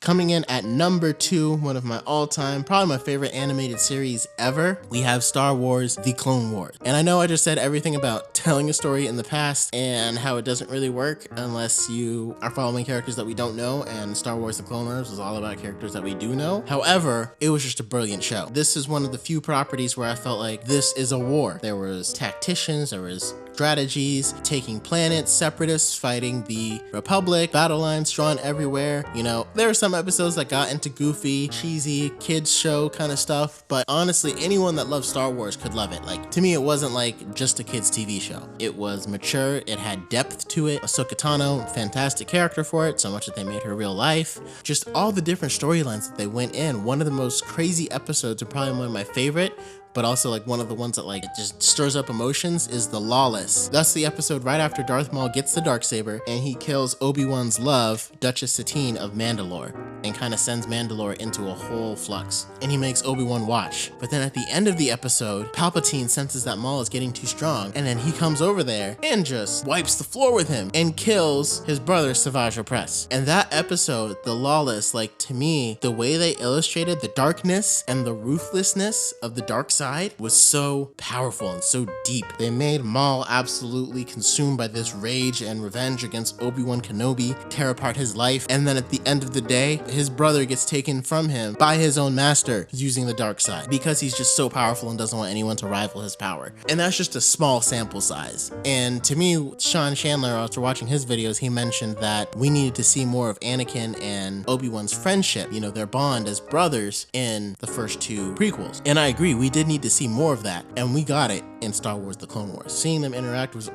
Coming in at number 2, one of my all-time, probably my favorite animated series ever, we have Star Wars: The Clone Wars. And I know I just said everything about telling a story in the past and how it doesn't really work unless you are following characters that we don't know, and Star Wars: The Clone Wars is all about characters that we do know. However, it was just a brilliant show. This is one of the few properties where I felt like this is a war. There was tacticians, there was strategies, taking planets, separatists fighting the Republic, battle lines drawn everywhere. You know, there were some episodes that got into goofy, cheesy, kids show kind of stuff, but honestly, anyone that loves Star Wars could love it. Like, to me, it wasn't like just a kids TV show. It was mature, it had depth to it. Ahsoka Tano, fantastic character for it, so much that they made her real life. Just all the different storylines that they went in. One of the most crazy episodes, and probably one of my favorite, but also like one of the ones that like it just stirs up emotions, is The Lawless. That's the episode right after Darth Maul gets the Darksaber and he kills Obi-Wan's love, Duchess Satine of Mandalore, and kind of sends Mandalore into a whole flux. And he makes Obi-Wan watch. But then at the end of the episode, Palpatine senses that Maul is getting too strong, and then he comes over there and just wipes the floor with him and kills his brother Savage Opress. And that episode, The Lawless, like, to me, the way they illustrated the darkness and the ruthlessness of the dark side was so powerful and so deep. They made Maul absolutely consumed by this rage and revenge against Obi-Wan Kenobi, tear apart his life, and then at the end of the day, his brother gets taken from him by his own master using the dark side because he's just so powerful and doesn't want anyone to rival his power. And that's just a small sample size. And to me, Sean Chandler, after watching his videos, he mentioned that we needed to see more of Anakin and Obi-Wan's friendship, you know, their bond as brothers in the first 2 prequels. And I agree, we did need to see more of that, and we got it in Star Wars: The Clone Wars. Seeing them interact was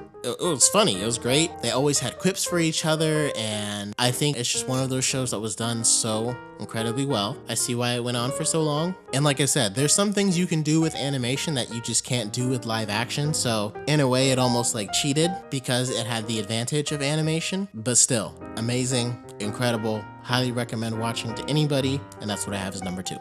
funny, it was great. They always had quips for each other, and I think it's just one of those shows that was done so incredibly well. I see why it went on for so long. And like I said, there's some things you can do with animation that you just can't do with live action, so in a way it almost like cheated because it had the advantage of animation, but still, amazing, incredible, highly recommend watching to anybody, and that's what I have as number 2.